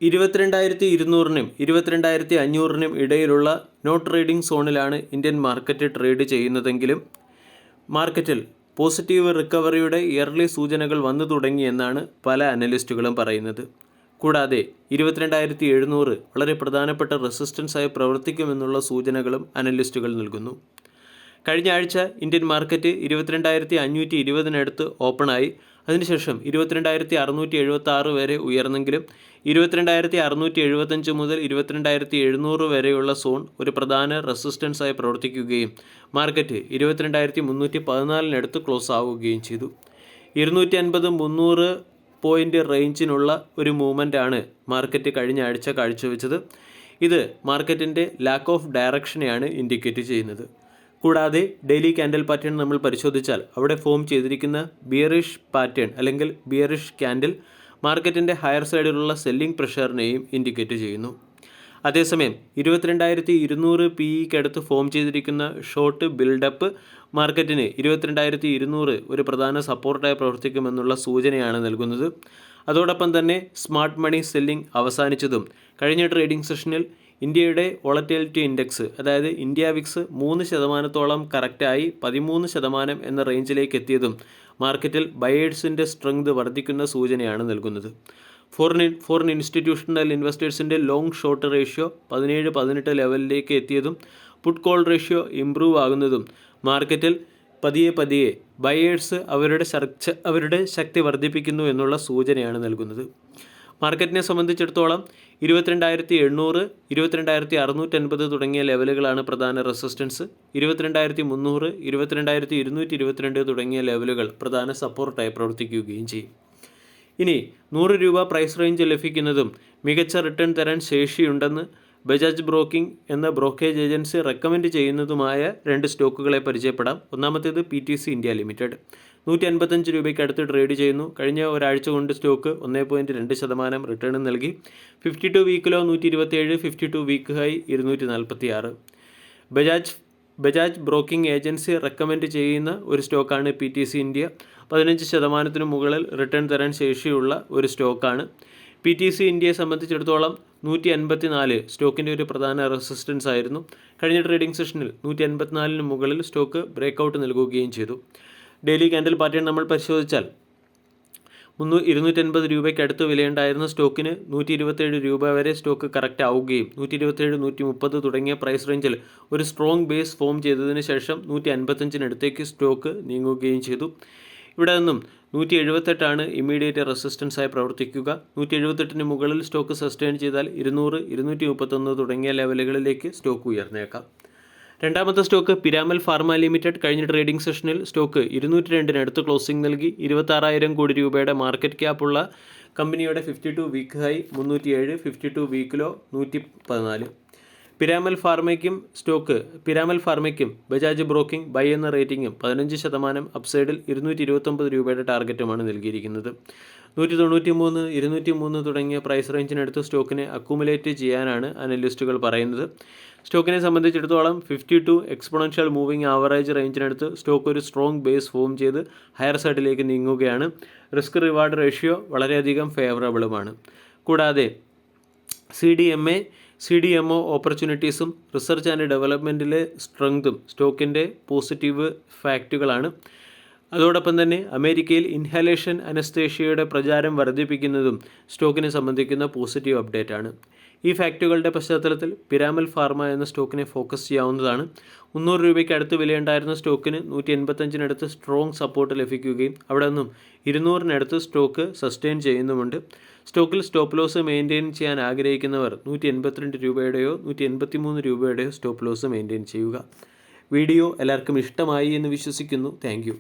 22,200-നും 22,500-നും ഇടയിലുള്ള no trading സോണിലാണ് ഇന്ത്യൻ മാർക്കറ്റ് ട്രേഡ് ചെയ്യുന്നതെങ്കിലും മാർക്കറ്റിൽ പോസിറ്റീവ് റിക്കവറിയുടെ ഇയർലി സൂചനകൾ വന്നു തുടങ്ങിയെന്നാണ് പല അനലിസ്റ്റുകളും പറയുന്നത്. കൂടാതെ 22,700 വളരെ പ്രധാനപ്പെട്ട റെസിസ്റ്റൻസായി പ്രവർത്തിക്കുമെന്നുള്ള സൂചനകളും അനലിസ്റ്റുകൾ നൽകുന്നു. കഴിഞ്ഞ ആഴ്ച ഇന്ത്യൻ മാർക്കറ്റ് 22,520-നടുത്ത് ഓപ്പണായി. അതിനുശേഷം 22,676 വരെ ഉയർന്നെങ്കിലും 22,675 മുതൽ 22,700 വരെയുള്ള സോൺ ഒരു പ്രധാന റെസിസ്റ്റൻസായി പ്രവർത്തിക്കുകയും മാർക്കറ്റ് 22,314-നടുത്ത് ക്ലോസ് ആവുകയും ചെയ്തു. 250-300 പോയിൻ്റ് റേഞ്ചിനുള്ള ഒരു മൂവ്മെൻ്റാണ് മാർക്കറ്റ് കഴിഞ്ഞ ആഴ്ച കാഴ്ചവെച്ചത്. ഇത് മാർക്കറ്റിൻ്റെ ലാക്ക് ഓഫ് ഡയറക്ഷനെയാണ് ഇൻഡിക്കേറ്റ് ചെയ്യുന്നത്. കൂടാതെ ഡെയിലി ക്യാൻഡിൽ പാറ്റേൺ നമ്മൾ പരിശോധിച്ചാൽ അവിടെ ഫോം ചെയ്തിരിക്കുന്ന ബിയറിഷ് പാറ്റേൺ അല്ലെങ്കിൽ ബിയറിഷ് ക്യാൻഡിൽ മാർക്കറ്റിൻ്റെ ഹയർ സൈഡിലുള്ള സെല്ലിംഗ് പ്രഷറിനെയും ഇൻഡിക്കേറ്റ് ചെയ്യുന്നു. അതേസമയം 22,200 PEക്കടുത്ത് ഫോം ചെയ്തിരിക്കുന്ന ഷോർട്ട് ബിൽഡപ്പ് മാർക്കറ്റിന് 22,200 ഒരു പ്രധാന സപ്പോർട്ടായി പ്രവർത്തിക്കുമെന്നുള്ള സൂചനയാണ് നൽകുന്നത്. അതോടൊപ്പം തന്നെ സ്മാർട്ട് മണി സെല്ലിംഗ് അവസാനിച്ചതും കഴിഞ്ഞ ട്രേഡിംഗ് സെഷനിൽ ഇന്ത്യയുടെ വോളറ്റിലിറ്റി ഇൻഡെക്സ് അതായത് ഇന്ത്യ വിക്സ് 3% കറക്റ്റായി 13% എന്ന റേഞ്ചിലേക്ക് എത്തിയതും മാർക്കറ്റിൽ ബയേഴ്സിൻ്റെ സ്ട്രെങ്ത് വർദ്ധിക്കുന്ന സൂചനയാണ് നൽകുന്നത്. ഫോറിൻ ഇൻസ്റ്റിറ്റ്യൂഷണൽ ഇൻവെസ്റ്റേഴ്സിൻ്റെ ലോങ് ഷോർട്ട് റേഷ്യോ 17-18 ലെവലിലേക്ക് എത്തിയതും പുട്ട് കോൾ റേഷ്യോ ഇംപ്രൂവ് ആകുന്നതും മാർക്കറ്റിൽ പതിയെ ബയേഴ്സ് അവരുടെ ശക്തി വർദ്ധിപ്പിക്കുന്നു എന്നുള്ള സൂചനയാണ് നൽകുന്നത്. മാർക്കറ്റിനെ സംബന്ധിച്ചിടത്തോളം 22,800, 22,650 തുടങ്ങിയ ലെവലുകളാണ് പ്രധാന റെസിസ്റ്റൻസ്. 22,300, 22,222 തുടങ്ങിയ ലെവലുകൾ പ്രധാന സപ്പോർട്ടായി പ്രവർത്തിക്കുകയും ചെയ്യും. ഇനി 100 രൂപ പ്രൈസ് റേഞ്ച് ലഭിക്കുന്നതും മികച്ച റിട്ടേൺ തരാൻ ശേഷിയുണ്ടെന്ന് ബജാജ് ബ്രോക്കിംഗ് എന്ന ബ്രോക്കേജ് ഏജൻസി റെക്കമെൻഡ് ചെയ്യുന്നതുമായ 2 സ്റ്റോക്കുകളെ പരിചയപ്പെടാം. ഒന്നാമത്തേത് PTC ഇന്ത്യ ലിമിറ്റഡ് 155 രൂപയ്ക്ക് അടുത്ത് ട്രേഡ് ചെയ്യുന്നു. കഴിഞ്ഞ ഒരാഴ്ച കൊണ്ട് സ്റ്റോക്ക് 1.2% റിട്ടേൺ നൽകി. 52 വീക്കിലോ 127, 52 week high 246. Bajaj broking agency recommend ചെയ്യുന്ന ഒരു സ്റ്റോക്കാണ് PTC ഇന്ത്യ. 15% മുകളിൽ റിട്ടേൺ തരാൻ ശേഷിയുള്ള ഒരു സ്റ്റോക്കാണ്. PTC ഇന്ത്യയെ സംബന്ധിച്ചിടത്തോളം 154 സ്റ്റോക്കിൻ്റെ ഒരു പ്രധാന റെസിസ്റ്റൻസ് ആയിരുന്നു. കഴിഞ്ഞ ട്രേഡിംഗ് സെഷനിൽ 154-ന് മുകളിൽ സ്റ്റോക്ക് ബ്രേക്കൗട്ട് നൽകുകയും ചെയ്തു. ഡെയിലി ക്യാൻഡിൽ പാറ്റേൺ നമ്മൾ പരിശോധിച്ചാൽ 250 രൂപയ്ക്ക് അടുത്ത് വിലയുണ്ടായിരുന്ന സ്റ്റോക്കിന് 127 രൂപ വരെ സ്റ്റോക്ക് കറക്റ്റ് ആവുകയും 127, 130 തുടങ്ങിയ പ്രൈസ് റേഞ്ചിൽ ഒരു സ്ട്രോങ് ബേസ് ഫോം ചെയ്തതിന് ശേഷം 155-നടുത്തേക്ക് സ്റ്റോക്ക് നീങ്ങുകയും ചെയ്തു. ഇവിടെ നിന്നും 178 ഇമ്മീഡിയറ്റ് റെസിസ്റ്റൻസായി പ്രവർത്തിക്കുക. 178-ന് മുകളിൽ സ്റ്റോക്ക് സസ്റ്റെയിൻ ചെയ്താൽ 200, 231 തുടങ്ങിയ ലെവലുകളിലേക്ക് സ്റ്റോക്ക് ഉയർന്നേക്കാം. രണ്ടാമത്തെ സ്റ്റോക്ക് പിരാമൽ ഫാർമ ലിമിറ്റഡ്. കഴിഞ്ഞ ട്രേഡിംഗ് സെഷനിൽ സ്റ്റോക്ക് 202-നടുത്ത് ക്ലോസിംഗ് നൽകി. 26,000 കോടി രൂപയുടെ മാർക്കറ്റ് ക്യാപ്പുള്ള കമ്പനിയുടെ 52 വീക്ക് ഹൈ 307, 52 വീക്കിലോ 114. പിരാമൽ ഫാർമയ്ക്കും ബജാജ് ബ്രോക്കിംഗ് ബൈ എന്ന റേറ്റിംഗും 15% അപ്സൈഡിൽ 229 രൂപയുടെ ടാർഗറ്റുമാണ് നൽകിയിരിക്കുന്നത്. 193, 203 തുടങ്ങിയ പ്രൈസ് റേഞ്ചിനടുത്ത് സ്റ്റോക്കിനെ അക്യുമുലേറ്റ് ചെയ്യാനാണ് അനലിസ്റ്റുകൾ പറയുന്നത്. സ്റ്റോക്കിനെ സംബന്ധിച്ചിടത്തോളം 52 എക്സ്പോണൻഷ്യൽ മൂവിംഗ് ആവറേജ് റേഞ്ചിനടുത്ത് സ്റ്റോക്ക് ഒരു സ്ട്രോങ് ബേസ് ഫോം ചെയ്ത് ഹയർ സൈഡിലേക്ക് നീങ്ങുകയാണ്. റിസ്ക് റിവാർഡ് റേഷ്യോ വളരെയധികം ഫേവറബിളുമാണ്. കൂടാതെ CDMO ഓപ്പർച്യൂണിറ്റീസും റിസർച്ച് ആൻഡ് ഡെവലപ്മെൻറ്റിലെ സ്ട്രെങ്തും സ്റ്റോക്കിൻ്റെ പോസിറ്റീവ് ഫാക്റ്റുകളാണ്. അതോടൊപ്പം തന്നെ അമേരിക്കയിൽ ഇൻഹലേഷൻ അനസ്തേഷ്യയുടെ പ്രചാരം വർദ്ധിപ്പിക്കുന്നതും സ്റ്റോക്കിനെ സംബന്ധിക്കുന്ന പോസിറ്റീവ് അപ്ഡേറ്റ് ആണ്. ഈ ഫാക്റ്റുകളുടെ പശ്ചാത്തലത്തിൽ പിരാമൽ ഫാർമ എന്ന സ്റ്റോക്കിനെ ഫോക്കസ് ചെയ്യാവുന്നതാണ്. 300 രൂപയ്ക്ക് അടുത്ത് വിലയുണ്ടായിരുന്ന സ്റ്റോക്കിന് 185-നടുത്ത് സ്ട്രോങ് സപ്പോർട്ട് ലഭിക്കുകയും അവിടെ നിന്നും 200-നടുത്ത് സ്റ്റോക്ക് സസ്റ്റെയിൻ ചെയ്യുന്നുമുണ്ട്. സ്റ്റോക്കിൽ സ്റ്റോപ്പ് ലോസ് മെയിൻറ്റെയിൻ ചെയ്യാൻ ആഗ്രഹിക്കുന്നവർ 182 രൂപയുടെയോ 183 രൂപയുടെയോ സ്റ്റോപ്പ് ലോസ് മെയിൻറ്റെയിൻ ചെയ്യുക. വീഡിയോ എല്ലാവർക്കും ഇഷ്ടമായി എന്ന് വിശ്വസിക്കുന്നു. Thank you.